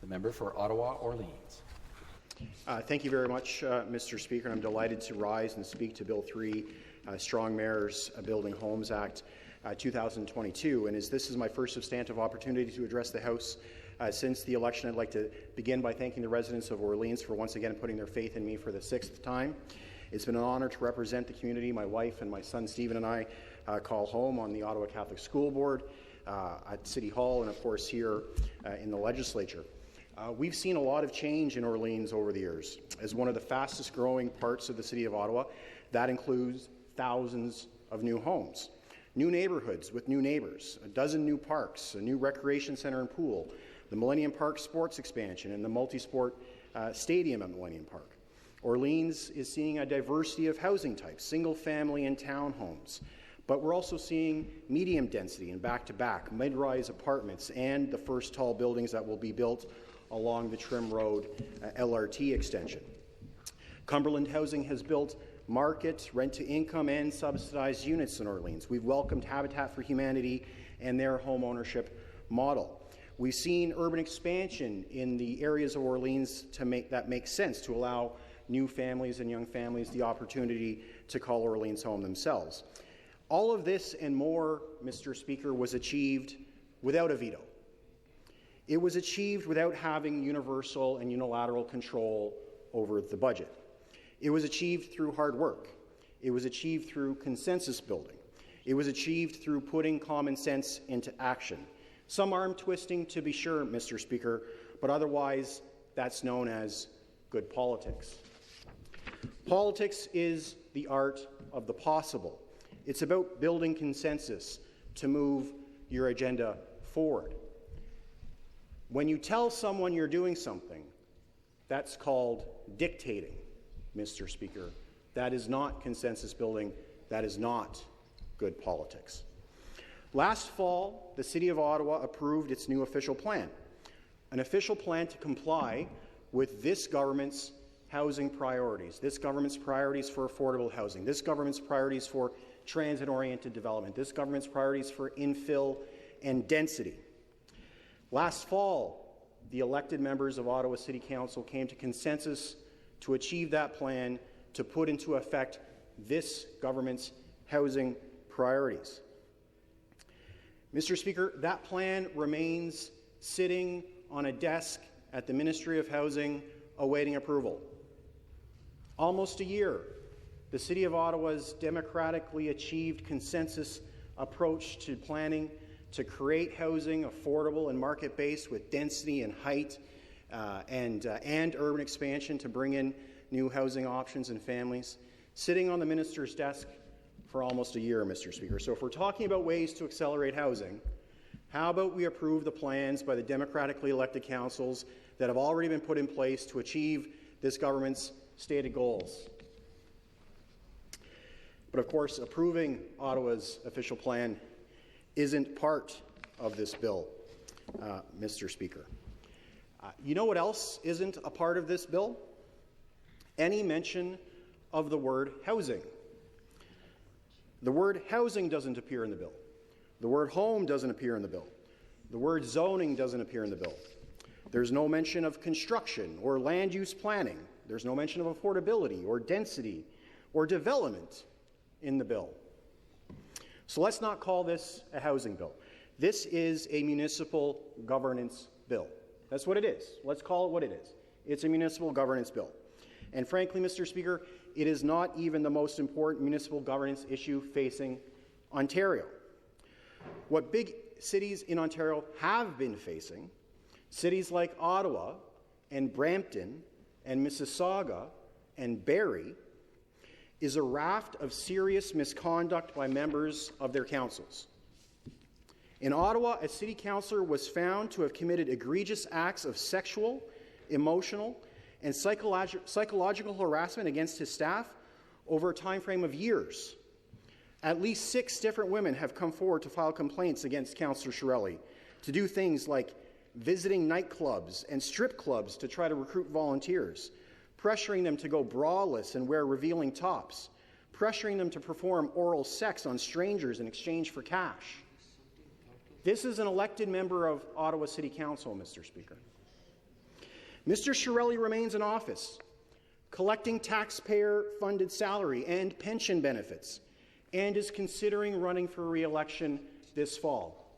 The member for Ottawa Orleans. Thank you very much, Mr. Speaker. I'm delighted to rise and speak to Bill 3, Strong Mayors Building Homes Act 2022. And as this is my first substantive opportunity to address the House since the election, I'd like to begin by thanking the residents of Orleans for once again putting their faith in me for the 6th time. It's been an honour to represent the community my wife and my son Stephen and I call home on the Ottawa Catholic School Board, at City Hall, and of course here in the Legislature. We've seen a lot of change in Orleans over the years. As one of the fastest growing parts of the City of Ottawa, that includes thousands of new homes, new neighbourhoods with new neighbours, a dozen new parks, a new recreation centre and pool, the Millennium Park sports expansion, and the multi-sport stadium at Millennium Park. Orleans is seeing a diversity of housing types, single-family and townhomes, but we're also seeing medium density and back-to-back, mid-rise apartments, and the first tall buildings that will be built along the Trim Road LRT extension. Cumberland Housing has built market, rent-to-income, and subsidized units in Orleans. We've welcomed Habitat for Humanity and their home ownership model. We've seen urban expansion in the areas of Orleans that make sense, to allow new families and young families the opportunity to call Orleans home themselves. All of this and more, Mr. Speaker, was achieved without a veto. It was achieved without having universal and unilateral control over the budget. It was achieved through hard work. It was achieved through consensus building. It was achieved through putting common sense into action. Some arm twisting, to be sure, Mr. Speaker, but otherwise that's known as good politics. Politics is the art of the possible. It's about building consensus to move your agenda forward. When you tell someone you're doing something, that's called dictating, Mr. Speaker. That is not consensus building. That is not good politics. Last fall, the City of Ottawa approved its new official plan, an official plan to comply with this government's housing priorities, this government's priorities for affordable housing, this government's priorities for transit-oriented development, this government's priorities for infill and density. Last fall, the elected members of Ottawa City Council came to consensus to achieve that plan to put into effect this government's housing priorities. Mr. Speaker, that plan remains sitting on a desk at the Ministry of Housing awaiting approval. Almost a year, the City of Ottawa's democratically achieved consensus approach to planning to create housing affordable and market-based with density and height and urban expansion to bring in new housing options and families, sitting on the minister's desk for almost a year, Mr. Speaker. So if we're talking about ways to accelerate housing, how about we approve the plans by the democratically elected councils that have already been put in place to achieve this government's stated goals? But of course, approving Ottawa's official plan isn't part of this bill, Mr. Speaker. You know what else isn't a part of this bill? Any mention of the word housing. The word housing doesn't appear in the bill. The word home doesn't appear in the bill. The word zoning doesn't appear in the bill. There's no mention of construction or land use planning. There's no mention of affordability or density or development in the bill. So let's not call this a housing bill. This is a municipal governance bill. That's what it is. Let's call it what it is. It's a municipal governance bill. And frankly, Mr. Speaker, it is not even the most important municipal governance issue facing Ontario. What big cities in Ontario have been facing, cities like Ottawa and Brampton and Mississauga and Barrie, is a raft of serious misconduct by members of their councils. In Ottawa, a city councillor was found to have committed egregious acts of sexual, emotional, and psychological harassment against his staff over a time frame of years. At least 6 different women have come forward to file complaints against Councillor Chiarelli to do things like visiting nightclubs and strip clubs to try to recruit volunteers, pressuring them to go braless and wear revealing tops, pressuring them to perform oral sex on strangers in exchange for cash. This is an elected member of Ottawa City Council, Mr. Speaker. Mr. Chiarelli remains in office, collecting taxpayer-funded salary and pension benefits, and is considering running for re-election this fall.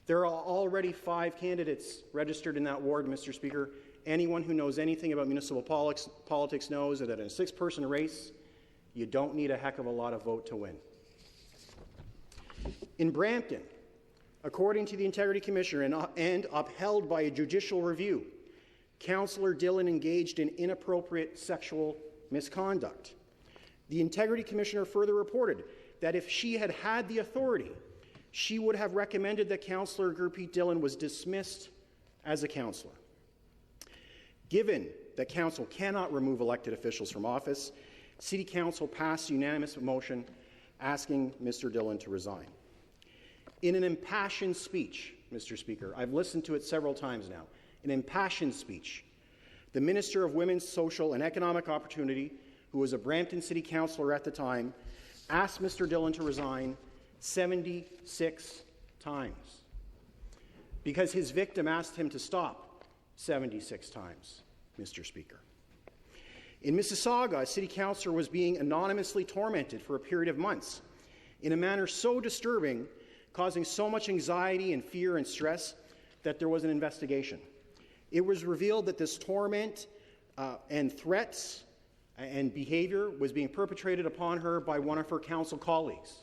There are already 5 candidates registered in that ward, Mr. Speaker. Anyone who knows anything about municipal politics knows that in a 6-person race, you don't need a heck of a lot of vote to win. In Brampton, according to the Integrity Commissioner and upheld by a judicial review, Councillor Dillon engaged in inappropriate sexual misconduct. The Integrity Commissioner further reported that if she had had the authority, she would have recommended that Councillor Gurpreet Dillon was dismissed as a councillor. Given that Council cannot remove elected officials from office, City Council passed a unanimous motion asking Mr. Dillon to resign. In an impassioned speech, Mr. Speaker, I've listened to it several times now, an impassioned speech, the Minister of Women's Social and Economic Opportunity, who was a Brampton City Councillor at the time, asked Mr. Dillon to resign 76 times because his victim asked him to stop 76 times, Mr. Speaker. In Mississauga, a city councillor was being anonymously tormented for a period of months in a manner so disturbing, causing so much anxiety and fear and stress that there was an investigation. It was revealed that this torment and threats and behavior was being perpetrated upon her by one of her council colleagues.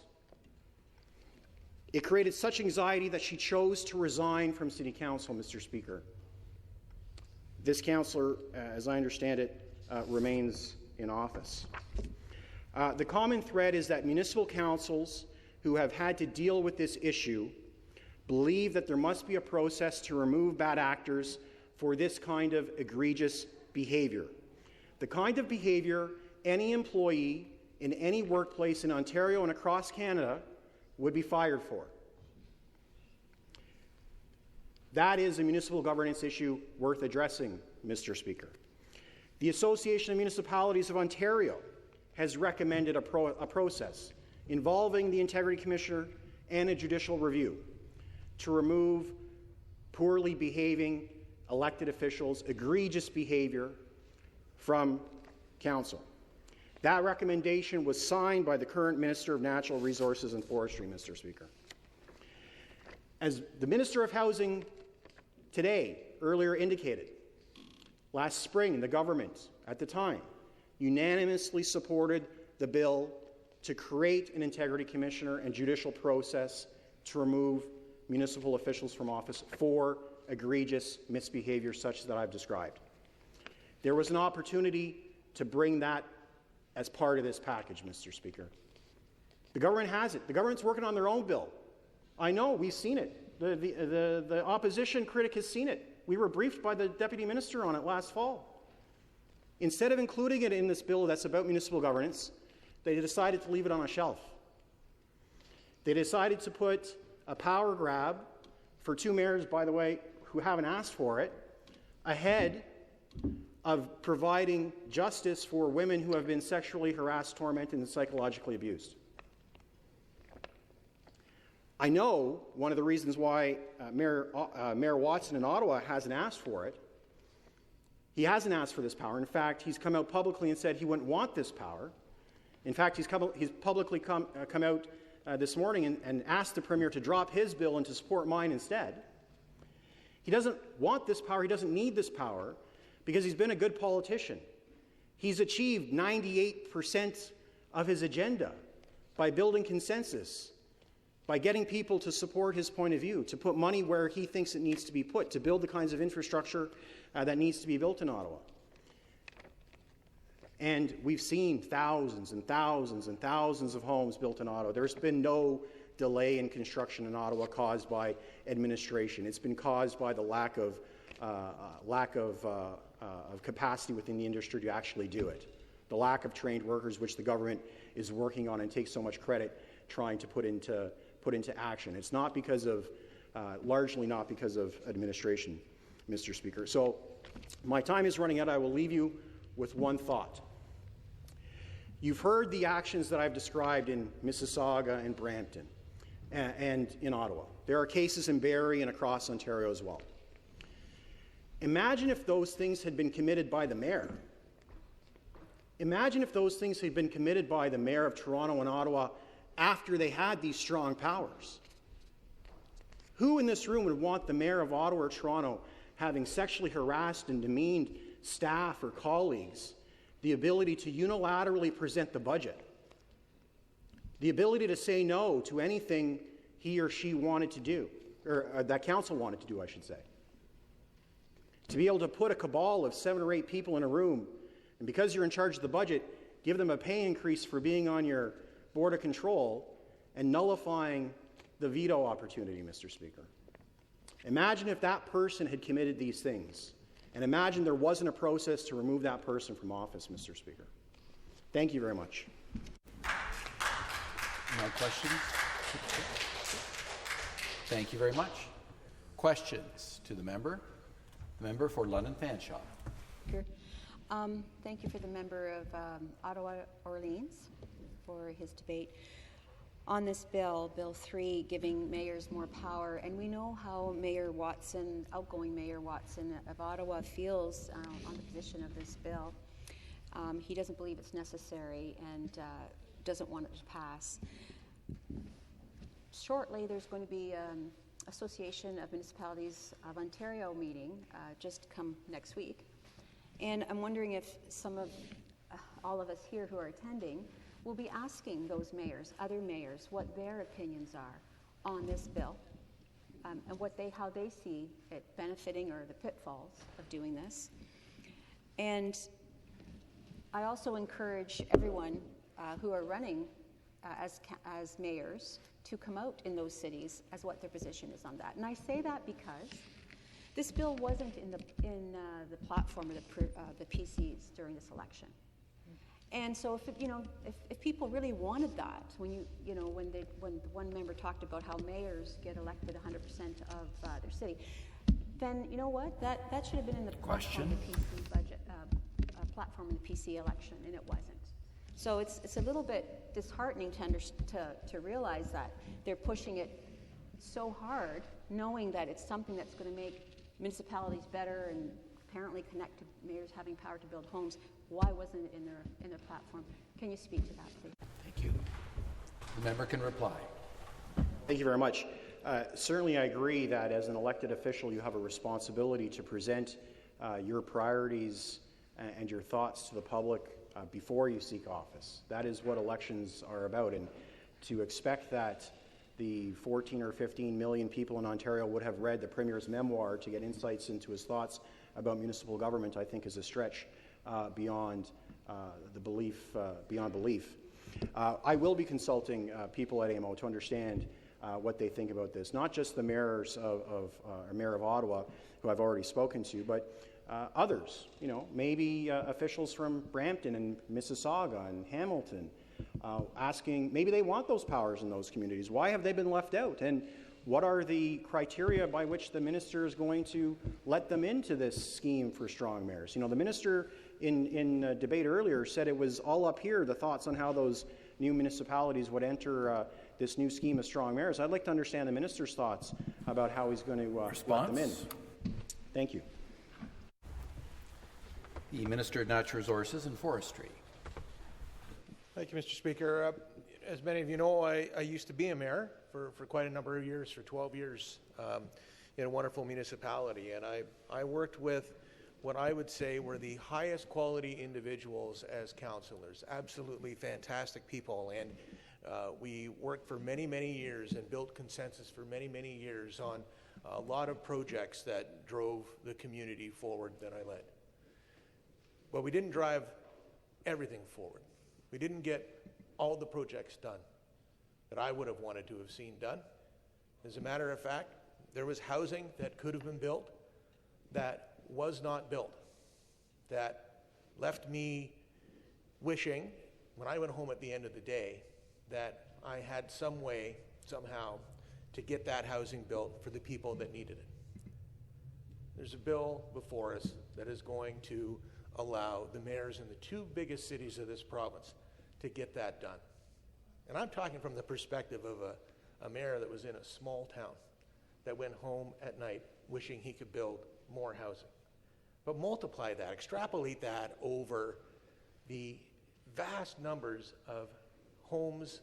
It created such anxiety that she chose to resign from City Council, Mr. Speaker. This councillor, as I understand it, remains in office. The common thread is that municipal councils who have had to deal with this issue believe that there must be a process to remove bad actors for this kind of egregious behavior. The kind of behavior any employee in any workplace in Ontario and across Canada would be fired for. That is a municipal governance issue worth addressing, Mr. Speaker. The Association of Municipalities of Ontario has recommended a process involving the Integrity Commissioner and a judicial review to remove poorly behaving elected officials' egregious behavior from Council. That recommendation was signed by the current Minister of Natural Resources and Forestry, Mr. Speaker. As the Minister of Housing earlier indicated, last spring the government at the time unanimously supported the bill to create an Integrity Commissioner and judicial process to remove municipal officials from office for egregious misbehavior such that I've described. There was an opportunity to bring that as part of this package, Mr. Speaker. The government has it. The government's working on their own bill. I know, we've seen it. The opposition critic has seen it. We were briefed by the Deputy Minister on it last fall. Instead of including it in this bill that's about municipal governance, they decided to leave it on a shelf. They decided to put a power grab for 2 mayors, by the way, who haven't asked for it, ahead of providing justice for women who have been sexually harassed, tormented, and psychologically abused. I know one of the reasons why Mayor Watson in Ottawa hasn't asked for it. He hasn't asked for this power. In fact, he's come out publicly and said he wouldn't want this power. In fact, he's publicly come out this morning and asked the Premier to drop his bill and to support mine instead. He doesn't want this power. He doesn't need this power because he's been a good politician. He's achieved 98% of his agenda by building consensus, by getting people to support his point of view, to put money where he thinks it needs to be put, to build the kinds of infrastructure that needs to be built in Ottawa. And we've seen thousands and thousands and thousands of homes built in Ottawa. There's been no delay in construction in Ottawa caused by administration. It's been caused by the lack of capacity within the industry to actually do it. The lack of trained workers, which the government is working on and takes so much credit trying to put into action. It's not because of, largely not because of administration, Mr. Speaker. So my time is running out. I will leave you with one thought. You've heard the actions that I've described in Mississauga and Brampton and in Ottawa. There are cases in Barrie and across Ontario as well. Imagine if those things had been committed by the mayor. Imagine if those things had been committed by the mayor of Toronto and Ottawa after they had these strong powers. Who in this room would want the mayor of Ottawa or Toronto having sexually harassed and demeaned staff or colleagues the ability to unilaterally present the budget, the ability to say no to anything he or she wanted to do, or that council wanted to do, I should say, to be able to put a cabal of 7 or 8 people in a room, and because you're in charge of the budget, give them a pay increase for being on your board of control and nullifying the veto opportunity, Mr. Speaker. Imagine if that person had committed these things, and imagine there wasn't a process to remove that person from office, Mr. Speaker. Thank you very much. No questions? Thank you very much. Questions to the member? The member for London Fanshawe. Sure. Thank you for the member of Ottawa Orleans for his debate on this bill, Bill 3, giving mayors more power. And we know how Mayor Watson, outgoing Mayor Watson of Ottawa, feels on the position of this bill. He doesn't believe it's necessary and doesn't want it to pass. Shortly, there's going to be Association of Municipalities of Ontario meeting just come next week. And I'm wondering if some of all of us here who are attending will be asking those mayors, other mayors, what their opinions are on this bill and how they see it benefiting or the pitfalls of doing this. And I also encourage everyone who are running as mayors to come out in those cities as what their position is on that. And I say that because this bill wasn't in the platform of the PCs during this election. And so if people really wanted that, when one member talked about how mayors get elected 100% of their city, then you know what? That should have been in the platform of the PC budget, platform in the PC election, and it wasn't. So it's a little bit disheartening to realize that they're pushing it so hard, knowing that it's something that's going to make municipalities better and apparently connect to mayors having power to build homes. Why wasn't it in their platform? Can you speak to that, please? Thank you. The member can reply. Thank you very much. Certainly I agree that as an elected official you have a responsibility to present your priorities and your thoughts to the public before you seek office. That is what elections are about, and to expect that the 14 or 15 million people in Ontario would have read the Premier's memoir to get insights into his thoughts about municipal government, I think, is a stretch beyond belief. I will be consulting people at AMO to understand what they think about this, not just the mayors or Mayor of Ottawa, who I've already spoken to, but others, maybe officials from Brampton and Mississauga and Hamilton, asking, maybe they want those powers in those communities. Why have they been left out? And what are the criteria by which the minister is going to let them into this scheme for strong mayors? The minister in debate earlier said it was all up here, the thoughts on how those new municipalities would enter this new scheme of strong mayors. I'd like to understand the minister's thoughts about how he's going to let them in. Thank you. The Minister of Natural Resources and Forestry. Thank you, Mr. Speaker. As many of you know, I used to be a mayor for quite a number of years, for 12 years, in a wonderful municipality. And I worked with what I would say were the highest quality individuals as councillors, absolutely fantastic people. And we worked for many, many years and built consensus for many, many years on a lot of projects that drove the community forward that I led. But we didn't drive everything forward. We didn't get all the projects done that I would have wanted to have seen done. As a matter of fact, there was housing that could have been built that was not built, that left me wishing, when I went home at the end of the day, that I had some way, somehow, to get that housing built for the people that needed it. There's a bill before us that is going to allow the mayors in the 2 biggest cities of this province to get that done. And I'm talking from the perspective of a mayor that was in a small town that went home at night wishing he could build more housing. but multiply that, extrapolate that over the vast numbers of homes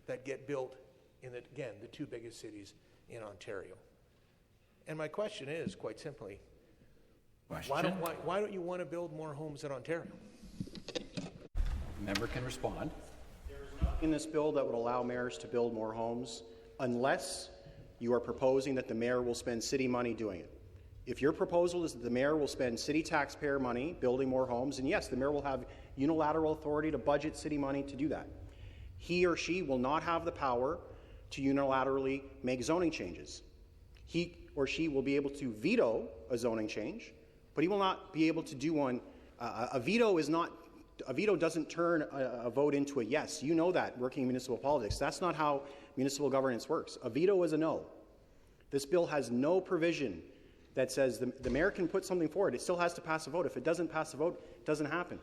that get built in, again, the two biggest cities in Ontario. And my question is, quite simply, why don't you want to build more homes in Ontario? The member can respond. In this bill that would allow mayors to build more homes unless you are proposing that the mayor will spend city money doing it. If your proposal is that the mayor will spend city taxpayer money building more homes, and yes, the mayor will have unilateral authority to budget city money to do that. He or she will not have the power to unilaterally make zoning changes. He or she will be able to veto a zoning change, but he will not be able to do one. A veto doesn't turn a vote into a yes. You know that, working in municipal politics. That's not how municipal governance works. A veto is a no. This bill has no provision that says the mayor can put something forward. It still has to pass a vote. If it doesn't pass a vote, it doesn't happen.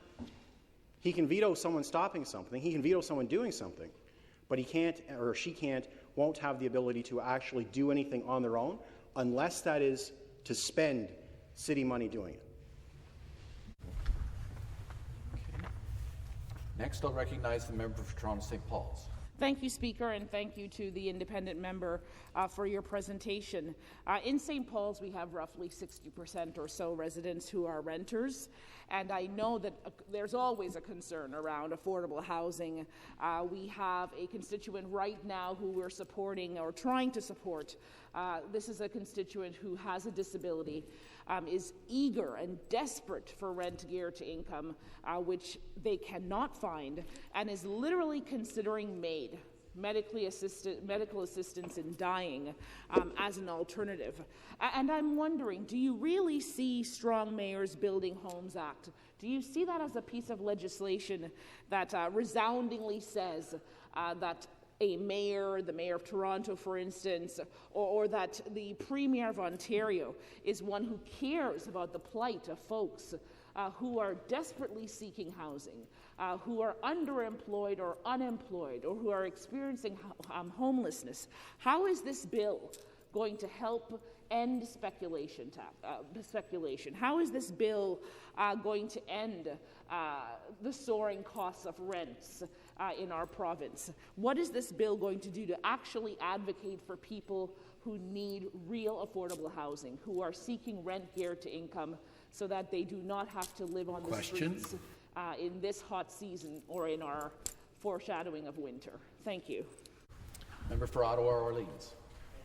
He can veto someone stopping something. He can veto someone doing something. But he can't, or she can't, won't have the ability to actually do anything on their own unless that is to spend city money doing it. Next, I'll recognize the member for Toronto St. Paul's. Thank you, Speaker, and thank you to the independent member for your presentation. In St. Paul's, we have roughly 60% or so residents who are renters, and I know that there's always a concern around affordable housing. We have a constituent right now who we're supporting or trying to support. This is a constituent who has a disability, is eager and desperate for rent geared to income, which they cannot find, and is literally considering MAID, medical assistance in dying, as an alternative. And I'm wondering, do you really see Strong Mayors Building Homes Act? Do you see that as a piece of legislation that resoundingly says that a mayor, the Mayor of Toronto, for instance, or that the Premier of Ontario is one who cares about the plight of folks who are desperately seeking housing, who are underemployed or unemployed, or who are experiencing homelessness? How is this bill going to help end speculation? How is this bill going to end the soaring costs of rents in our province? What is this bill going to do to actually advocate for people who need real affordable housing, who are seeking rent geared to income, so that they do not have to live on the streets in this hot season or in our foreshadowing of winter? Thank you. Member for Ottawa Orleans.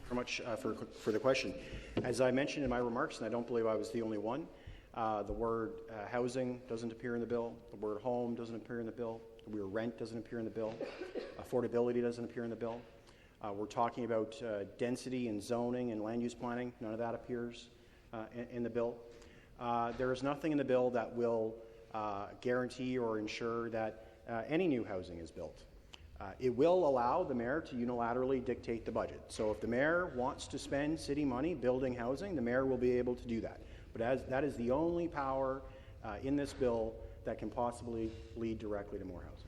Very much for the question. As I mentioned in my remarks, and I don't believe I was the only one, the word housing doesn't appear in the bill. The word home doesn't appear in the bill. The word rent doesn't appear in the bill. Affordability doesn't appear in the bill. We're talking about density and zoning and land use planning. None of that appears in the bill. There is nothing in the bill that will guarantee or ensure that any new housing is built. It will allow the mayor to unilaterally dictate the budget. So if the mayor wants to spend city money building housing, the mayor will be able to do that. But that is the only power in this bill that can possibly lead directly to more housing.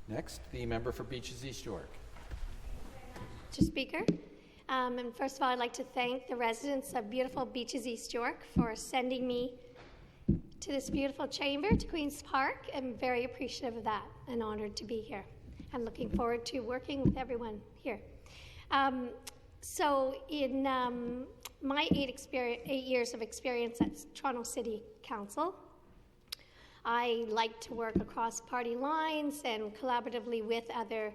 Next, the member for Beaches East York. Mr. Speaker, and first of all, I'd like to thank the residents of beautiful Beaches East York for sending me to this beautiful chamber, to Queen's Park. I'm very appreciative of that and honored to be here. I'm looking forward to working with everyone here. So in my 8 years of experience at Toronto City Council, I like to work across party lines and collaboratively with other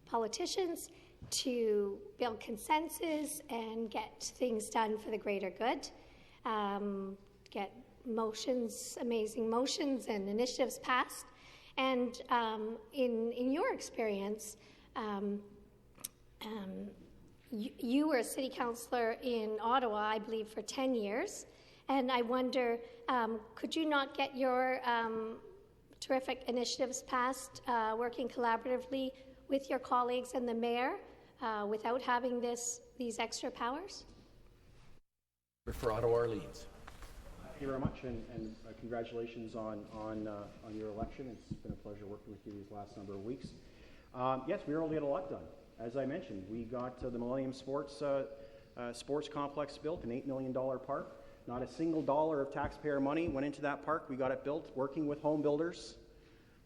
politicians to build consensus and get things done for the greater good. Get amazing motions and initiatives passed. And in your experience, you were a city councillor in Ottawa, I believe, for 10 years. And I wonder, could you not get your terrific initiatives passed working collaboratively with your colleagues and the mayor without having these extra powers? For Ottawa Orleans. Thank you very much, and congratulations on your election. It's been a pleasure working with you these last number of weeks. Yes, we really get a lot done as I mentioned, we got the Millennium Sports Complex built, an $8 million park. Not a single dollar of taxpayer money went into that park. We got it built working with home builders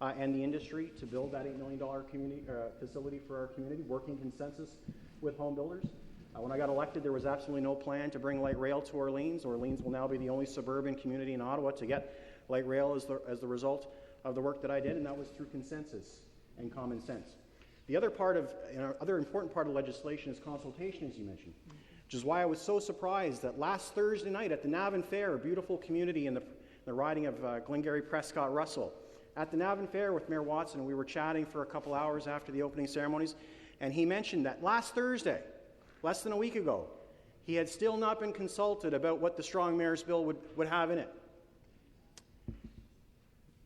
and the industry to build that $8 million community facility for our community, working consensus with home builders. When I got elected, there was absolutely no plan to bring light rail to Orleans. Orleans will now be the only suburban community in Ottawa to get light rail as the result of the work that I did, and that was through consensus and common sense. The other important part of legislation is consultation, as you mentioned, which is why I was so surprised that last Thursday night at the Navan Fair, a beautiful community in the riding of Glengarry Prescott Russell, at the Navan Fair with Mayor Watson, we were chatting for a couple hours after the opening ceremonies, and he mentioned that last Thursday, less than a week ago, he had still not been consulted about what the Strong Mayor's Bill would have in it.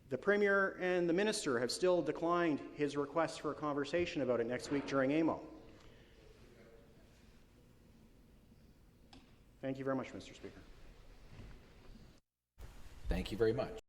The Premier and the Minister have still declined his request for a conversation about it next week during AMO. Thank you very much, Mr. Speaker. Thank you very much.